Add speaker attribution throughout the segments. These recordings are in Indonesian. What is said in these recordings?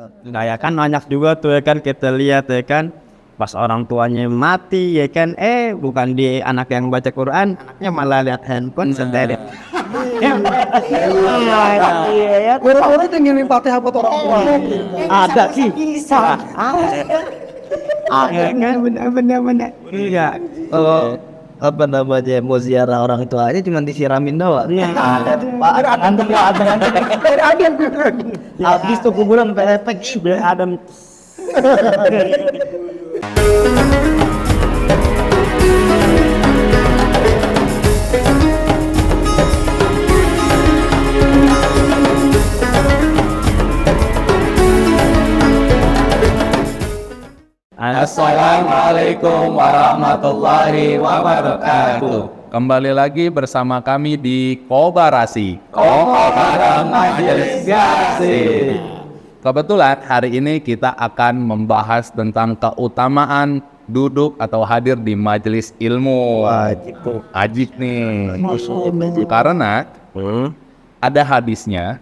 Speaker 1: Nah ya kan banyak juga tuh ya kan kita lihat ya kan pas orang tuanya mati ya kan bukan di anak yang baca Quran, anaknya malah lihat handphone sendiri. Iya ya.
Speaker 2: Orang-orang yang ngirim Fatihah buat orang tua.
Speaker 1: Ada sih. Bisa. Ya kan benar. Iya.
Speaker 3: Kalau apa namanya mau ziarah orang tua aja cuma disiramin doang.
Speaker 1: Iya.
Speaker 3: Antum ya habis tuh kuburan perfect
Speaker 1: Adam.
Speaker 4: Assalamualaikum warahmatullahi wabarakatuh. Kembali lagi bersama kami di Kobarasi. Bareng Majelis Gasi. Kebetulan hari ini kita akan membahas tentang keutamaan duduk atau hadir di majelis ilmu. Wajib nih. Karena ada hadisnya.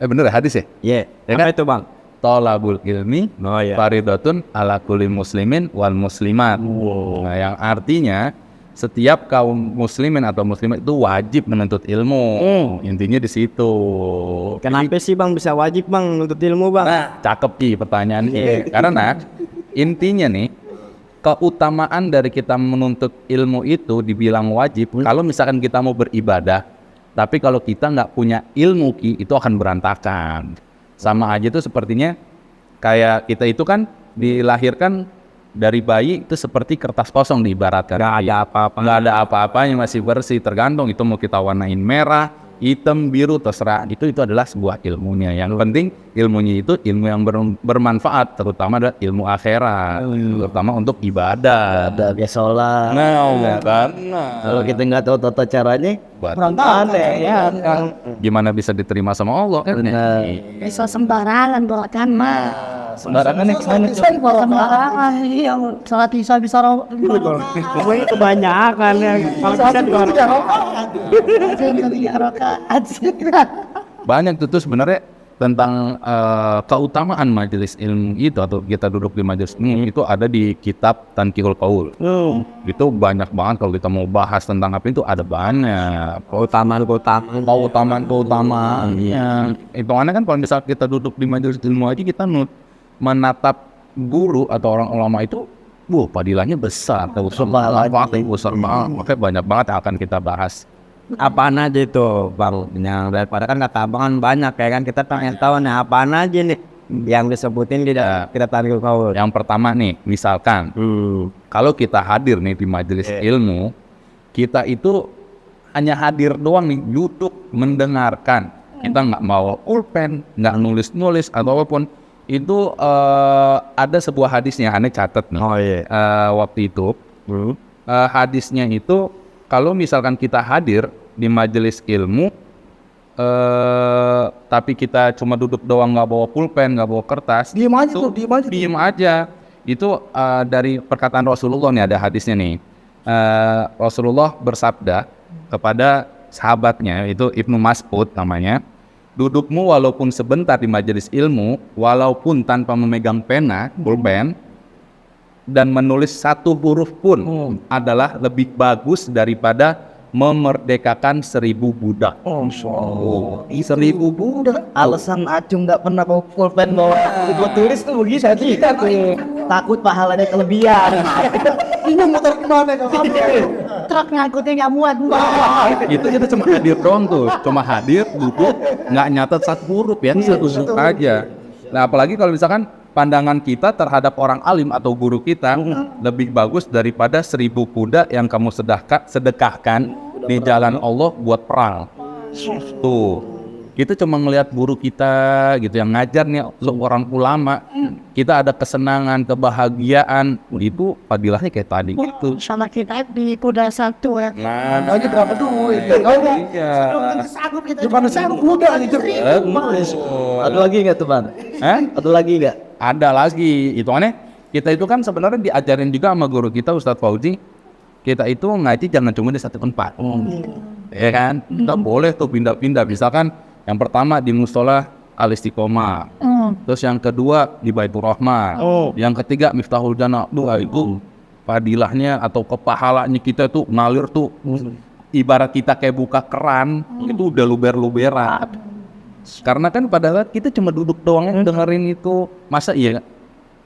Speaker 4: Bener ya hadis ya?
Speaker 1: Iya.
Speaker 4: Ya
Speaker 1: Apa
Speaker 4: kan?
Speaker 1: itu bang?
Speaker 4: Tolabul ilmi
Speaker 1: Oh ya.
Speaker 4: faridatun ala kulli muslimin wal muslimat. Nah, yang artinya setiap kaum muslimin atau muslimat itu wajib menuntut ilmu. Intinya di situ.
Speaker 1: Kenapa sih bang bisa wajib bang menuntut ilmu bang?
Speaker 4: Nah, cakep Ki pertanyaannya. Karena intinya nih keutamaan dari kita menuntut ilmu itu dibilang wajib. Kalau misalkan kita mau beribadah, tapi kalau kita nggak punya ilmu Ki, itu akan berantakan. Sama aja tuh sepertinya kayak kita itu kan dilahirkan dari bayi itu seperti kertas kosong diibaratkan.
Speaker 1: Nggak ada apa-apa.
Speaker 4: Nggak ada apa-apanya, masih bersih, tergantung itu mau kita warnain merah, hitam, biru, terserah. Itu adalah sebuah ilmunya. Yang penting ilmunya itu ilmu yang bermanfaat, terutama adalah ilmu akhirat, terutama untuk ibadah.
Speaker 3: ada dia sholat.
Speaker 4: Nah,
Speaker 3: Kalau kita nggak tahu tata caranya,
Speaker 1: Berantakan ya.
Speaker 4: gimana bisa diterima sama Allah kan?
Speaker 5: Bisa sembarangan bahkan mah.
Speaker 3: sembarangan yang sana.
Speaker 5: Sembarangan yang sholat bisa
Speaker 1: Gue kebanyakan ya. Kalau bisa
Speaker 4: Banyak tuh sebenarnya tentang keutamaan majelis ilmu itu atau kita duduk di majelis ilmu itu ada di kitab Tanqihul Qaul. Itu banyak banget kalau kita mau bahas tentang apa itu ada banyak
Speaker 1: keutamaan.
Speaker 4: keutamaan. Hitungannya kan kalau misal kita duduk di majelis ilmu aja kita menatap guru atau orang ulama itu padilahnya besar, besar banget. Makanya banyak banget yang akan kita bahas.
Speaker 1: Apaan aja itu bang? Yang daripada kan kata abang kan banyak ya kan, kita pengen tahu nih apaan aja nih yang disebutin di kita tarik kaul.
Speaker 4: Yang pertama nih, misalkan kalau kita hadir nih di majelis ilmu, kita itu hanya hadir doang nih, duduk mendengarkan. Kita nggak mau pulpen, nggak nulis-nulis atau apapun. Itu ada sebuah hadisnya, aneh catat nih.
Speaker 1: Oh iya.
Speaker 4: Waktu itu hadisnya itu kalau misalkan kita hadir di majelis ilmu, tapi kita cuma duduk doang, nggak bawa pulpen, nggak bawa kertas,
Speaker 2: Diem aja.
Speaker 4: Itu dari perkataan Rasulullah nih, ada hadisnya nih. Rasulullah bersabda kepada sahabatnya, itu Ibnu Mas'ud namanya, dudukmu walaupun sebentar di majelis ilmu, walaupun tanpa memegang pena, pulpen, dan menulis satu huruf pun adalah lebih bagus daripada memerdekakan 1000 budak.
Speaker 3: 1000 budak. Alasan Acung nggak pernah bawa pulpen bawa buku tulis tuh begitu kita tuh. Takut pahalanya kelebihan.
Speaker 2: Ini motor kemana kamu?
Speaker 5: truk ngangkutnya nggak muat.
Speaker 4: Itu kita cuma hadir doang tuh, cuma hadir, duduk, nggak nyatet satu huruf ya, satu huruf aja. Nah apalagi kalau misalkan pandangan kita terhadap orang alim atau guru kita lebih bagus daripada 1000 budak yang kamu sedekahkan di jalan Allah buat perang. Tuh, kita cuma ngelihat guru kita gitu yang ngajarnya seorang ulama, kita ada kesenangan, kebahagiaan, itu fadilahnya kayak tadi gitu.
Speaker 5: Sama kita di kuda satu ya.
Speaker 4: Nah,
Speaker 2: Aja berapa duit?
Speaker 4: iya.
Speaker 5: Sanggup kita
Speaker 2: Depan saya kuda nih.
Speaker 3: Ada lagi nggak tuh Bang? Ada lagi nggak?
Speaker 4: Ada lagi, hitungannya kita itu kan sebenarnya diajarin juga sama guru kita Ustadz Fauzi, kita itu ngaji jangan cuma di satu tempat, ya kan? Kita boleh tuh pindah-pindah, misalkan yang pertama di musola Al-Istiqomah. Terus yang kedua di Baitur Rahmah. Yang ketiga Miftahul Jannah. Itu fadilahnya atau kepahalanya kita tuh ngalir tuh. Ibarat kita kayak buka keran, itu udah luber-luberan. Karena kan padahal kita cuma duduk doang dengerin itu. Masa iya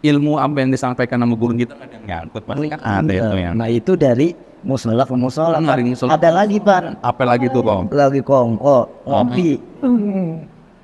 Speaker 4: ilmu apa yang disampaikan sama guru kita nggak ada yang nyangkut, pasti kan ada itu ya.
Speaker 3: Nah itu dari musola ke musola.
Speaker 4: Dari musola.
Speaker 3: Ada lagi Pak,
Speaker 4: Apa lagi tuh Bang?
Speaker 3: lagi kongko ngopi.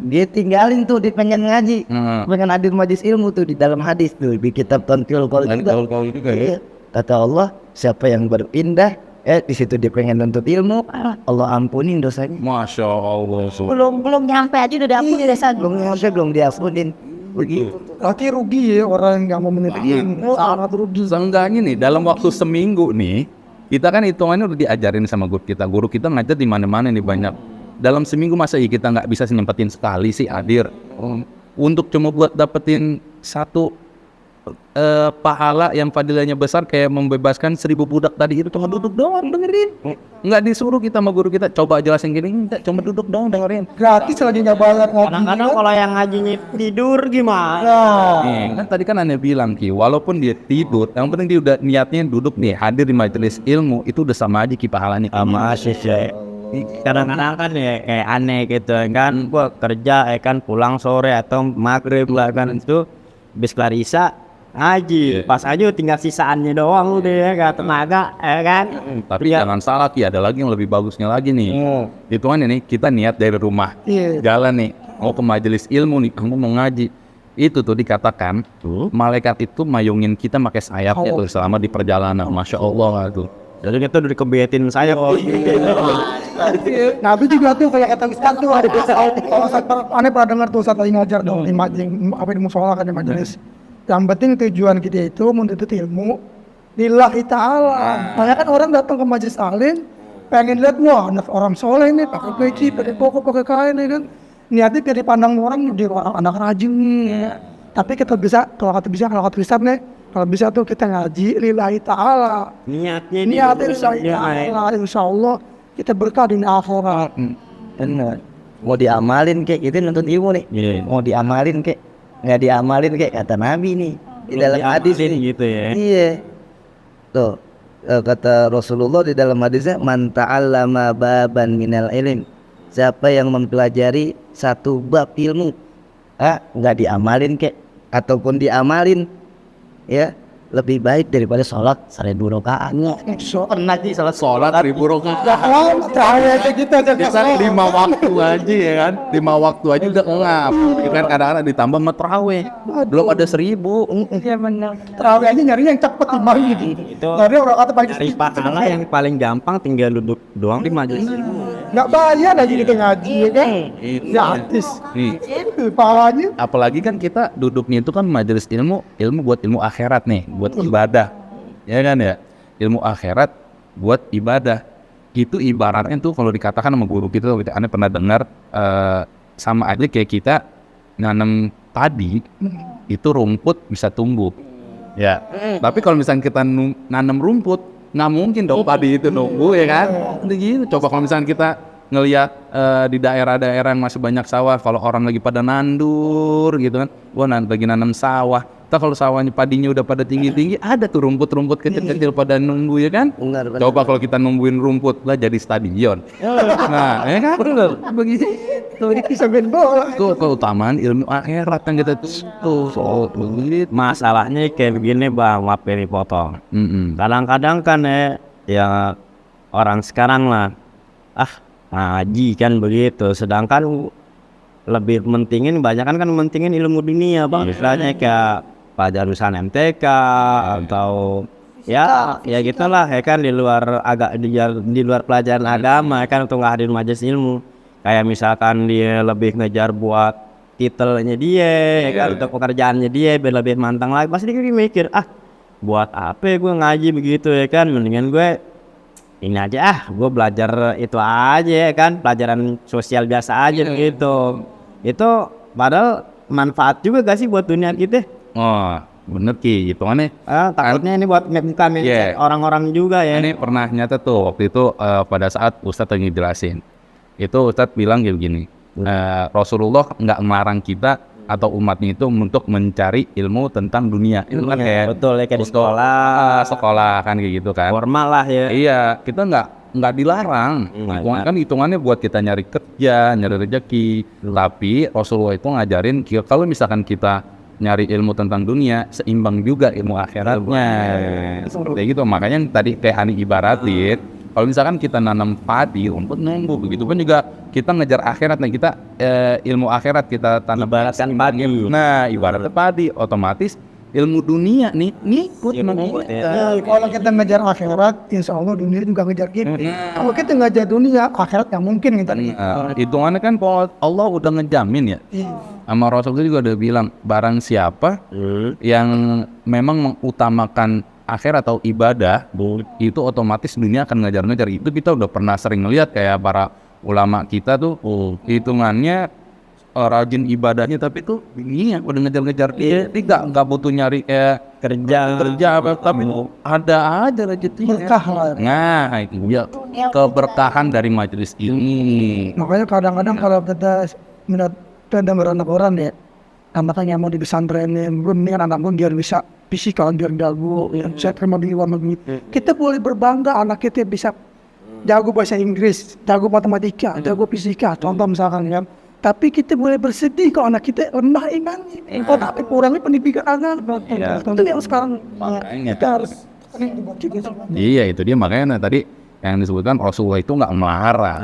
Speaker 3: Dia tinggalin tuh, dia pengen ngaji, pengen hadir majlis ilmu tuh di dalam hadis tuh di kitab Tontil Qol
Speaker 4: juga ya.
Speaker 3: Iya. Kata Allah, siapa yang berpindah, di situ dia pengen nuntut ilmu, Allah ampunin dosanya.
Speaker 4: Masya Allah.
Speaker 5: Belum nyampe aja udah dapur desa.
Speaker 3: Belum diampunin. Begitu.
Speaker 2: Berarti rugi ya orang yang mau menuntut ilmu, sangat rugi.
Speaker 4: Seenggaknya nih dalam waktu seminggu nih kita kan hitungannya udah diajarin sama guru kita. Guru kita ngajar di mana-mana nih banyak. Dalam seminggu masa iya kita nggak bisa nyempetin sekali sih hadir untuk cuma buat dapetin satu pahala yang fadilahnya besar kayak membebaskan 1000 budak tadi itu cuma duduk doang dengerin. Nggak disuruh kita sama guru kita coba jelasin gini, enggak, cuma duduk doang dengerin.
Speaker 2: Gratis lagi nggak bayar ngaji.
Speaker 1: Kadang-kadang kalau yang ngajinya tidur gimana?
Speaker 4: Nih, kan tadi kan Anda bilang Ki, walaupun dia tidur, yang penting dia udah niatnya duduk nih, hadir di majelis ilmu, itu udah sama aja Ki pahalanya.
Speaker 1: Sama sih ya. Kadang-kadang kan ya kayak aneh gitu kan, gua kerja kan pulang sore atau maghrib lah kan itu habis kelar isya ngaji, pas aja tinggal sisaannya doang udah ya gak tenaga ya kan.
Speaker 4: Tapi jangan salah Ki, ada lagi yang lebih bagusnya lagi nih. Itu kan ini kita niat dari rumah, jalan nih, mau ke majelis ilmu nih, kamu mau ngaji. Itu tuh dikatakan, malaikat itu mayungin kita pakai sayapnya tuh selama di perjalanan. Masya Allah tuh.
Speaker 1: Jadi kita udah dikebetin saya kok.
Speaker 2: Nabi juga tuh kayak kata Ustaz tuh ada kalau aneh pernah dengar tuh Ustaz lagi ngajar dong di musola kan di majelis. Yang penting tujuan kita itu menuntut ilmu lillahi ta'ala. Banyak kan orang datang ke majelis alim pengen lihat wah anak orang soleh ini pakai peci, pakai koko, pakai kain ya kan. Niatnya biar dipandang orang dia orang anak rajin nih. Tapi kita bisa kalau kata bisa nih kalau bisa tuh kita ngaji lillahi ta'ala.
Speaker 1: Niatnya
Speaker 2: Lillahi ta'ala. Insyaallah kita berkah di akhirat.
Speaker 3: Benar. Mau diamalin kek, itu nuntut ilmu nih. Mau diamalin kek, nggak diamalin kek, kata Nabi nih di dalam hadis nih.
Speaker 1: Gitu ya.
Speaker 3: Iya. Tuh kata Rasulullah di dalam hadisnya, man ta'allama baban minal ilm. Siapa yang mempelajari satu bab ilmu, nggak diamalin kek, ataupun diamalin, ya lebih baik daripada sholat 1000 rakaat.
Speaker 1: Pernah sih salah
Speaker 4: Sholat 1000 rakaat.
Speaker 2: Cahaya kita aja
Speaker 4: Kita 5 waktu aja ya kan, 5 waktu aja udah ngap. Kan kadang-kadang ditambah sama terawih, belum ada 1000.
Speaker 5: Iya benar.
Speaker 2: terawih aja nyari yang cepet timah gitu.
Speaker 1: Itu
Speaker 2: Nyari orang kata paling
Speaker 1: cari pahala yang paling gampang tinggal duduk doang di majelis.
Speaker 2: nggak bayar lagi kita ngaji ya kan. Gratis.
Speaker 4: Nih,
Speaker 2: Pahalanya
Speaker 4: apalagi kan kita duduknya itu kan majelis ilmu buat ilmu akhirat nih, buat ibadah. Ya kan ya? Ilmu akhirat buat ibadah. Itu ibaratnya tuh kalau dikatakan sama guru kita, Anda pernah dengar sama aja kayak kita nanam padi, itu rumput bisa tumbuh. Ya. Tapi kalau misalnya kita nanam rumput, nggak mungkin dong padi itu nunggu ya kan? Gitu. Coba kalau misalnya kita ngelihat di daerah-daerah yang masih banyak sawah, kalau orang lagi pada nandur gitu kan, lagi nanam sawah. Tapi kalau sawahnya padinya udah pada tinggi-tinggi, ada tuh rumput-rumput kecil-kecil pada nunggu ya kan?
Speaker 3: Benar.
Speaker 4: Coba kalau kita nungguin rumput lah jadi stadion. Nah, ya kan? Begitu.
Speaker 2: tuh ini bisa main bola.
Speaker 4: Itu keutamaan ilmu akhirat yang kita tuh. Begitu.
Speaker 1: Masalahnya kayak begini Bang, maaf ini potong. Kadang-kadang kan ya orang sekarang lah ngaji kan begitu, sedangkan lebih mentingin banyak kan mentingin ilmu dunia Bang. Misalnya kayak pelajaran MTK atau ya gitulah ya kan di luar di luar pelajaran agama ya kan, untuk ngadain majelis ilmu. Kayak misalkan dia lebih ngejar buat titelnya dia ya kan, untuk pekerjaannya dia biar lebih mantang lagi, pasti dia mikir buat apa gue ngaji begitu ya kan, mendingan gue ini aja gue belajar itu aja ya kan, pelajaran sosial biasa aja gitu. Itu padahal manfaat juga gak sih buat dunia kita?
Speaker 4: Oh, bener Ki, itu aneh.
Speaker 1: Takutnya ini buat bukan orang-orang juga ya.
Speaker 4: Ini pernah nyata tuh waktu itu pada saat Ustadz lagi jelasin. Itu Ustadz bilang kayak begini, Rasulullah nggak melarang kita atau umatnya itu untuk mencari ilmu tentang dunia. Itu kan kayak
Speaker 1: betul ya, kayak di
Speaker 4: untuk, sekolah kan kayak gitu kan.
Speaker 1: formal lah ya.
Speaker 4: Iya, kita nggak dilarang. Kan hitungannya buat kita nyari kerja, nyari rezeki. Tapi Rasulullah itu ngajarin kalau misalkan kita nyari ilmu tentang dunia, seimbang juga ilmu akhiratnya. Kayak gitu. Makanya tadi kayak Hani ibaratin, kalau misalkan kita nanam padi, rumput numbuh, begitu pun juga kita ngejar akhirat. Nah kita ilmu akhirat kita tanam.
Speaker 1: Ibaratkan padi.
Speaker 4: Nah ibaratnya padi, otomatis ilmu dunia nih ngikut.
Speaker 2: Kalau kita ngejar akhirat, insya Allah dunia juga ngejar kita. Kalau kita ngejar dunia, akhirat nggak mungkin kita.
Speaker 4: Hitungannya kan kalau Allah udah ngejamin ya. Sama Rasul juga udah bilang, barang siapa yang memang mengutamakan akhirat atau ibadah, itu otomatis dunia akan ngejar-ngejar. Itu kita udah pernah sering ngeliat kayak para ulama kita tuh, hitungannya rajin ibadahnya, tapi tuh dunia udah ngejar-ngejar dia. Dia nggak butuh nyari kayak kerja apa, tapi ada aja rezekinya.
Speaker 2: Berkah lah.
Speaker 4: Nah itu dia keberkahan dari majelis ini.
Speaker 2: Makanya kadang-kadang kalau kita minat dengar anak orang ya, makanya mau di pesantrenin, gue mendingan anak gue biar bisa fisikal, biar jago, saya terima di luar negeri. Kita boleh berbangga anak kita bisa jago bahasa Inggris, jago matematika, jago fisika, contoh misalkan kan. Tapi kita boleh bersedih kalau anak kita rendah imannya, tapi kurangnya pendidikan agama. Itu yang sekarang kita harus.
Speaker 4: Iya itu dia, makanya tadi yang disebutkan Rasulullah itu nggak melarang.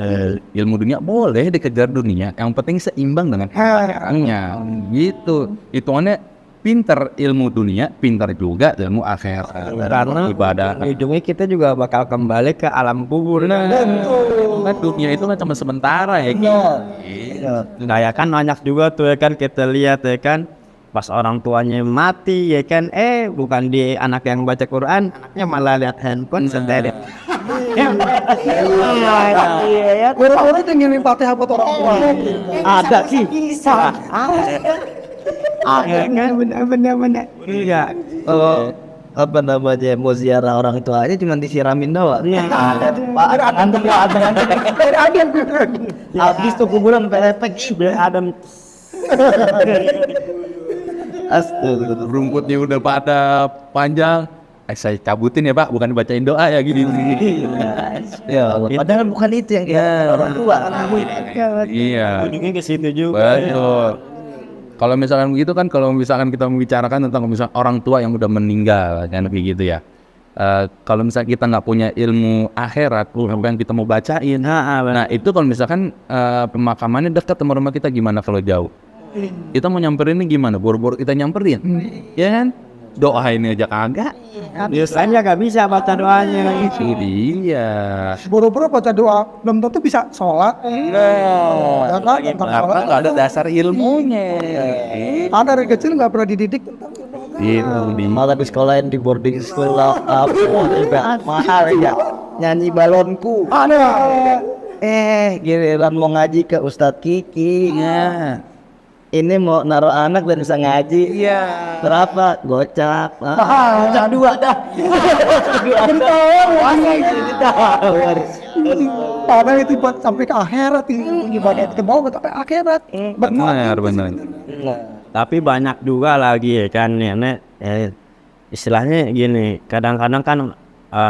Speaker 4: Ilmu dunia boleh dikejar dunia, yang penting seimbang dengan akhiratnya. Gitu. Hitungannya pinter ilmu dunia, pinter juga ilmu akhirat.
Speaker 1: Karena
Speaker 4: ibadah.
Speaker 1: ujungnya kita juga bakal kembali ke alam kubur.
Speaker 4: Nah, dunia itu kan cuma sementara ya.
Speaker 1: Nah ya kan banyak juga tuh ya kan kita lihat ya kan, pas orang tuanya mati ya kan, bukan di anak yang baca Quran, anaknya malah lihat handphone sendiri.
Speaker 2: Iya, orang-orang yang ngirim Fatihah buat orang tua.
Speaker 1: Ada sih.
Speaker 5: Bisa.
Speaker 1: Ya kan, benar. Iya.
Speaker 3: Kalau apa namanya mau ziarah orang tua aja cuma disiramin doang.
Speaker 1: Habis tuh kuburan perfect, Adam.
Speaker 3: Astaga.
Speaker 4: Rumputnya udah pada panjang. Saya cabutin ya Pak, bukan bacain doa ya gini.
Speaker 3: Ya Allah. Padahal bukan itu yang orang tua kan.
Speaker 4: Iya.
Speaker 1: Ujungnya ke situ juga.
Speaker 4: Betul. Kalau misalkan begitu kan, kalau misalkan kita membicarakan tentang misalkan orang tua yang udah meninggal kan kayak gitu ya. Kalau misalkan kita nggak punya ilmu akhirat, apa yang kita mau bacain. Nah itu kalau misalkan pemakamannya dekat sama rumah kita, gimana kalau jauh? Kita mau nyamperin ini gimana? Boro-boro kita nyamperin, ya kan? Doain aja kagak.
Speaker 1: Biasanya nggak bisa baca doanya gitu.
Speaker 4: Iya.
Speaker 2: Boro-boro baca doa, belum tentu bisa sholat. Ya kan?
Speaker 4: Karena nggak ada dasar ilmunya.
Speaker 2: Ada dari kecil nggak pernah dididik tentang
Speaker 4: Itu
Speaker 3: Malah di sekolahin di boarding school lah, mahal ya. Nyanyi balonku.
Speaker 2: ada.
Speaker 3: Giliran mau ngaji ke Ustadz Kiki. Ini mau naruh anak dan bisa ngaji. Iya. Berapa? Gocap.
Speaker 2: Baca dua dah. Padahal itu buat sampai ke akhirat ini ibadah ke bawah sampai akhirat.
Speaker 4: benar.
Speaker 1: Tapi banyak juga lagi ya kan ya, istilahnya gini, kadang-kadang kan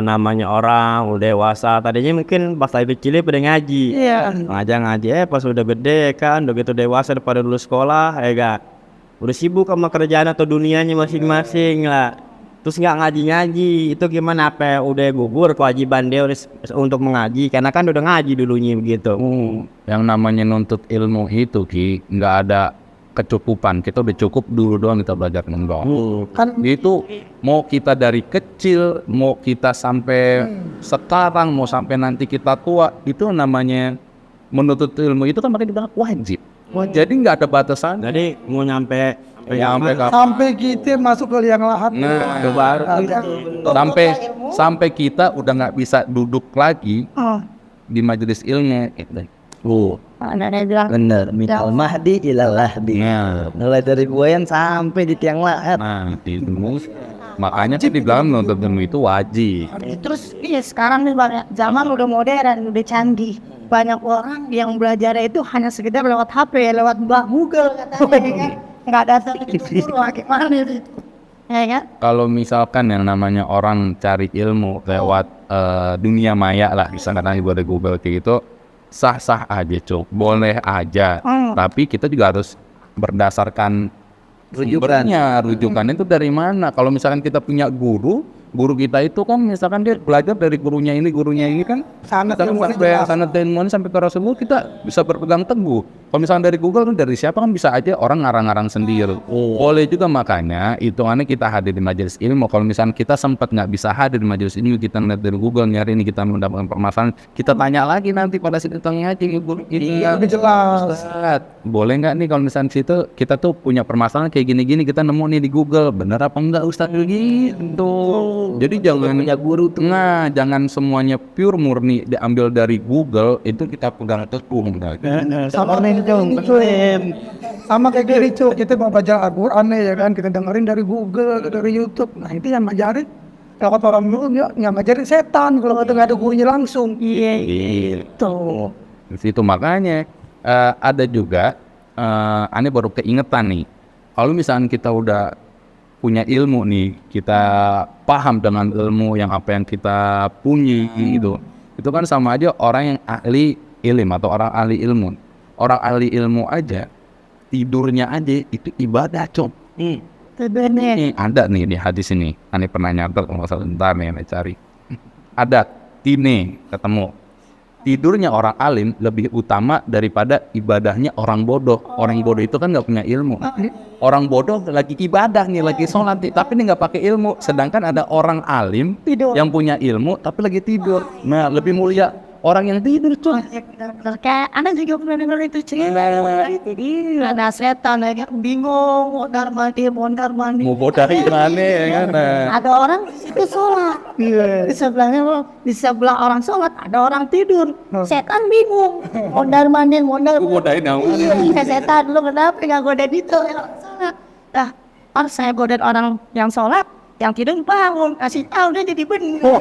Speaker 1: namanya orang udah dewasa, tadinya mungkin pas lagi kecil pada ngaji.
Speaker 2: Iya.
Speaker 1: Ngaji pas udah gede kan, udah gitu dewasa daripada dulu sekolah ya kan, udah sibuk sama kerjaan atau dunianya masing-masing lah, terus nggak ngaji-ngaji. Itu gimana, apa udah gugur kewajiban dia untuk mengaji karena kan udah ngaji dulunya begitu.
Speaker 4: Yang namanya nuntut ilmu itu Ki, nggak ada kecukupan. Kita udah cukup dulu doang kita belajar nengok.
Speaker 2: Kan
Speaker 4: Itu mau kita dari kecil, mau kita sampai sekarang, mau sampai nanti kita tua, itu namanya menuntut ilmu itu kan makanya dibilang wajib. Jadi nggak ada batasan.
Speaker 1: Jadi mau nyampe
Speaker 2: sampai kita masuk ke liang lahat.
Speaker 4: Nah, itu baru. Sampai kita udah nggak bisa duduk lagi di majelis ilmu.
Speaker 5: Ada bilang
Speaker 3: Bener. Minal mahdi ilal lahdi. Mulai dari buayan sampai di tiang lahat.
Speaker 4: Nah, itu makanya sih dibilang menuntut ilmu itu wajib.
Speaker 5: terus iya sekarang nih banyak zaman udah modern, udah canggih. banyak orang yang belajar itu hanya sekedar lewat HP, lewat Google katanya kan. Nggak datang ke guru, gimana itu? Ya kan?
Speaker 4: Kalau misalkan yang namanya orang cari ilmu lewat dunia maya lah, misalkan aja gue Google kayak gitu, sah-sah aja cuk, boleh aja. Tapi kita juga harus berdasarkan rujukannya itu dari mana. Kalau misalkan kita punya guru kita itu kan misalkan dia belajar dari gurunya ini kan
Speaker 2: Sanad
Speaker 4: ilmunya sampai ke Rasulullah, kita bisa berpegang teguh. Kalau misalkan dari Google dari siapa kan bisa aja orang ngarang-ngarang sendiri. Boleh juga, makanya hitungannya kita hadir di majelis ilmu. Kalau misalkan kita sempat nggak bisa hadir di majelis ilmu, kita ngeliat dari Google nyari ini, kita mendapatkan permasalahan, kita tanya lagi nanti pada situ tanya aja guru ini
Speaker 2: lebih jelas.
Speaker 4: Ustaz, boleh nggak nih kalau misalnya situ kita tuh punya permasalahan kayak gini-gini, kita nemu nih di Google, bener apa enggak Ustaz gitu. Jadi jangan punya guru tuh. Nah, jangan semuanya pure murni diambil dari Google, itu kita pegang teguh.
Speaker 2: Sama kayak gini cuk, kita mau baca Al-Quran ya kan, kita dengerin dari Google, dari YouTube. Nah itu yang ngajarin, kalau kata orang dulu nggak ngajarin setan kalau nggak ada gurunya langsung. Gitu.
Speaker 4: Di situ makanya ada juga aneh baru keingetan nih. Kalau misalnya kita udah punya ilmu nih, kita paham dengan ilmu yang apa yang kita punya gitu. Itu kan sama aja orang yang ahli ilmu atau orang ahli ilmu. Orang ahli ilmu aja tidurnya aja itu ibadah cok.
Speaker 5: Tidurnya.
Speaker 4: Ada nih di hadis ini. Aneh pernah nyatet kalau sebentar nih aneh cari. Ada tine ketemu. Tidurnya orang alim lebih utama daripada ibadahnya orang bodoh. Orang bodoh itu kan nggak punya ilmu. Orang bodoh lagi ibadah nih, lagi sholat nih, tapi dia nggak pakai ilmu. Sedangkan ada orang alim
Speaker 5: Tidur.
Speaker 4: yang punya ilmu tapi lagi tidur. Nah, lebih mulia orang yang tidur tuh.
Speaker 5: Bener, kayak Anda juga pernah denger itu cerita. Ada setan ya kan, bingung mondar mandir.
Speaker 4: Mau bodahi mana ya kan?
Speaker 5: Ada orang itu sholat, di sebelah orang sholat ada orang tidur. Setan bingung, mondar mandir.
Speaker 4: Bodahi naon?
Speaker 5: Iya, setan lu kenapa nggak godain itu yang sholat? Nah, harus saya godain orang yang sholat, yang tidur bangun, kasih tahu dia jadi benar.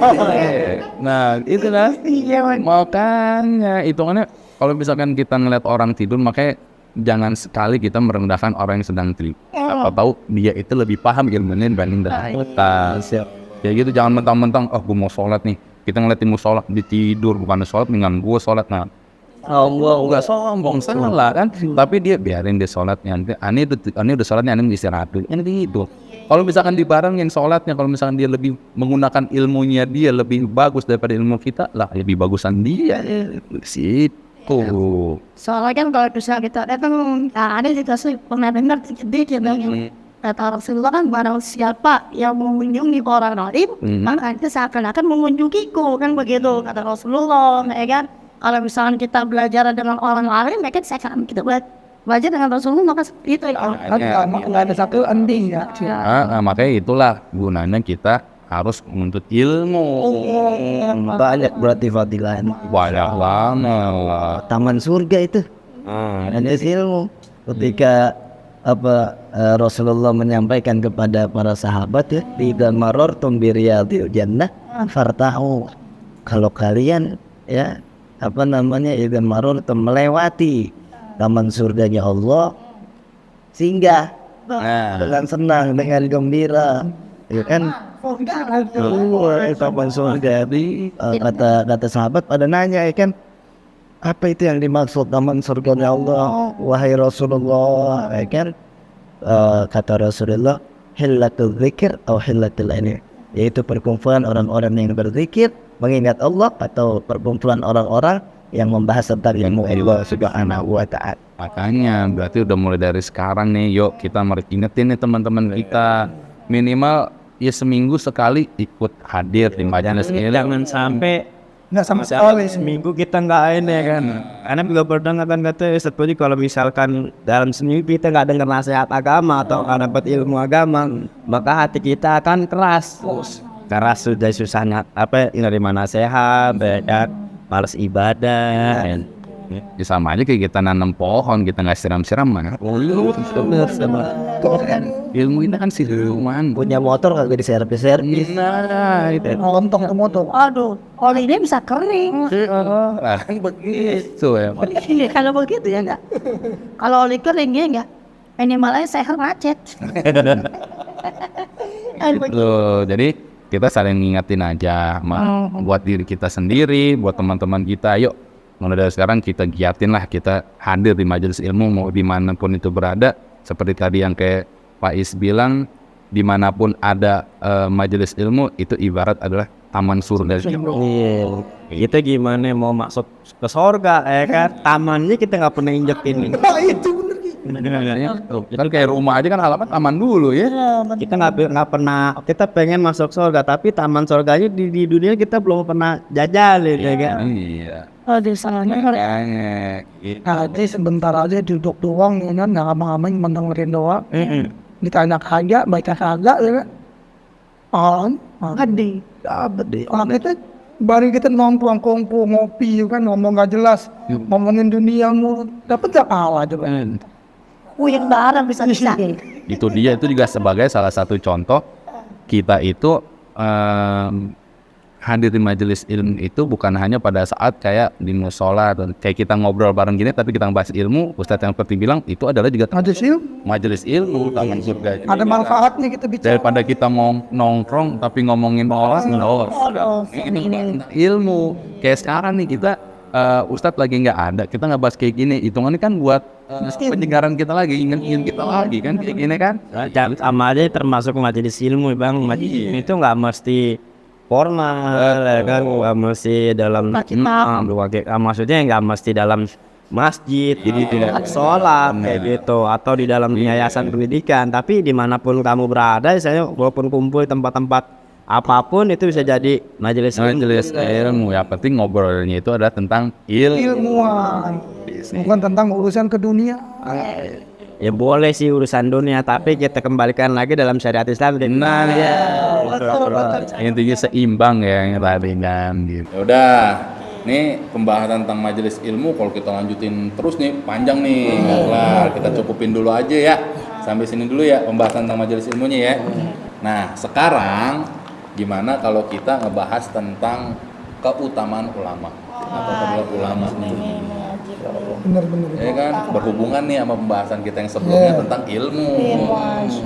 Speaker 4: Nah, itu lah.
Speaker 5: Iya, man.
Speaker 4: Makanya hitungannya kalau misalkan kita ngeliat orang tidur, makanya jangan sekali kita merendahkan orang yang sedang tidur. Apa tahu dia itu lebih paham ilmunya dibanding dari kita. Ya gitu, jangan mentang-mentang gue mau sholat nih, kita ngeliatin mau sholat di tidur, bukan sholat dengan gue sholat. Nah, nggak sombong, salah kan? Tapi dia biarin dia sholatnya. Ani udah sholatnya, ani istirahat dulu. Ini gitu. Kalau misalkan dibarengin sholatnya, kalau misalkan dia lebih menggunakan ilmunya, dia lebih bagus daripada ilmu kita, lah lebih bagusan dia. Situ.
Speaker 5: Soalnya kan kalau misalnya kita datang, ada situasi pernah dengar sedikit yang kata Rasulullah kan, barang siapa yang mengunjungi orang lain, maka itu seakan-akan mengunjungiku, kan begitu kata Rasulullah, ya kan? Kalau misalnya kita belajar dengan orang lain, maka seakan kita belajar dengan Rasulullah, maka seperti itu.
Speaker 2: Nggak ada satu ending ya.
Speaker 4: Nah, makanya itulah gunanya kita harus menuntut ilmu.
Speaker 3: Banyak berarti fadilahnya.
Speaker 4: Banyak banget.
Speaker 3: Taman surga itu. Ada ilmu. Ketika Rasulullah menyampaikan kepada para sahabat ya, idza marartum bi riyadil jannah fartahu. Kalau kalian ya idza marartum melewati taman surganya Allah, singgah dengan senang, dengan gembira, ya kan? Taman surga. Kata sahabat pada nanya, ya kan, apa itu yang dimaksud taman surganya Allah, wahai Rasulullah, ya kan? Kata Rasulullah, hillatul dzikir atau hillatul ilm, yaitu perkumpulan orang-orang yang berzikir mengingat Allah, atau perkumpulan orang-orang yang membahas tentang ilmu Allah Subhanahu wa ta'ala.
Speaker 4: Makanya berarti udah mulai dari sekarang nih, yuk kita ingetin nih teman-teman kita, minimal ya seminggu sekali ikut hadir di majelis ilmu.
Speaker 1: Jangan sampai
Speaker 2: Nggak sama sekali.
Speaker 1: seminggu kita nggak ini kan. Karena juga pernah kan kata seperti kalau misalkan dalam seminggu kita nggak dengar nasihat agama atau nggak dapat ilmu agama, maka hati kita akan keras. Keras susahnya nerima nasihat, malas ibadah.
Speaker 4: Ya sama aja kayak kita nanam pohon, kita nggak siram-siram mah.
Speaker 3: Bener sama.
Speaker 4: Ilmu ini kan siluman.
Speaker 3: Punya motor kagak diservis-servis.
Speaker 4: Nah, itu.
Speaker 2: Lontong ke motor.
Speaker 5: Aduh, oli ini bisa kering.
Speaker 4: Nah, kan begitu ya.
Speaker 5: Iya, kalau begitu ya enggak. Kalau oli kering ya enggak. Minimalnya sehat macet.
Speaker 4: Tuh, jadi kita saling ngingetin aja, buat diri kita sendiri, buat teman-teman kita. Yuk, mulai dari sekarang kita giatin lah, kita hadir di majelis ilmu mau dimanapun itu berada. Seperti tadi yang kayak Pak Is bilang, dimanapun ada majelis ilmu itu ibarat adalah taman surga.
Speaker 1: Iya. Kita gimana mau masuk ke surga kan? Tamannya kita nggak pernah injekin.
Speaker 2: Nah, itu bener.
Speaker 4: Kan kayak rumah aja kan halaman taman dulu ya.
Speaker 1: Kita nggak pernah, kita pengen masuk surga tapi taman surganya di dunia kita belum pernah jajalin ya kan.
Speaker 4: Iya.
Speaker 5: Oh, di sananya
Speaker 4: Kayaknya gitu.
Speaker 2: Nanti sebentar aja duduk doang ya kan, nggak ngapa-ngapain mendengarin doang. Ditanya kagak, baca kagak ya kan.
Speaker 5: gede.
Speaker 2: Orang itu baru kita nongkrong kumpul ngopi ya kan, ngomong gak jelas, ngomongin dunia mulu, dapat gak kalah coba.
Speaker 5: Wih, barang bisa.
Speaker 4: Itu dia, itu juga sebagai salah satu contoh kita itu hadir di majelis ilmu itu bukan hanya pada saat kayak di musola atau kayak kita ngobrol bareng gini, tapi kita bahas ilmu. Ustadz yang seperti bilang itu adalah juga
Speaker 2: Ada sih,
Speaker 4: majelis ilmu, taman surga.
Speaker 2: ada manfaatnya kita bicara.
Speaker 4: Daripada kita mau nongkrong tapi ngomongin orang, ini ilmu. Kayak sekarang nih kita Ustadz lagi nggak ada, kita nggak bahas kayak gini. Hitungannya kan buat penyegaran kita lagi, ingat kita lagi kan kayak gini kan.
Speaker 1: Sama aja termasuk majelis ilmu bang. Majelis ilmu itu nggak mesti formal ya kan, nggak mesti dalam maksudnya nggak mesti dalam masjid jadi tidak sholat kayak gitu atau di dalam yayasan pendidikan, tapi dimanapun kamu berada misalnya walaupun kumpul di tempat-tempat apapun itu bisa jadi majelis
Speaker 4: ilmu. Ya penting ngobrolnya itu adalah tentang
Speaker 2: Ilmuwan, bukan tentang urusan ke dunia.
Speaker 1: ya boleh sih urusan dunia tapi kita kembalikan lagi dalam syariat Islam.
Speaker 4: Nah, ya. Intinya seimbang ya yang tadi kan gitu. Ya udah, nih pembahasan tentang majelis ilmu kalau kita lanjutin terus nih panjang nih. Lah, kita cukupin dulu aja ya. Sampai sini dulu ya pembahasan tentang majelis ilmunya ya. Nah, sekarang gimana kalau kita ngebahas tentang keutamaan ulama atau kedua ulama nih?
Speaker 2: Bener-bener.
Speaker 4: Ya kan berhubungan nih sama pembahasan kita yang sebelumnya tentang ilmu.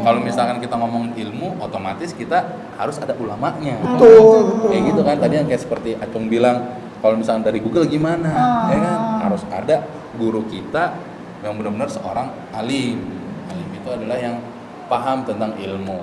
Speaker 4: Kalau misalkan kita ngomong ilmu, otomatis kita harus ada ulamanya.
Speaker 2: Betul.
Speaker 4: Kayak gitu kan tadi yang kayak seperti Acung bilang, kalau misalkan dari Google gimana, ya kan harus ada guru kita yang benar-benar seorang alim. Alim itu adalah yang paham tentang ilmu.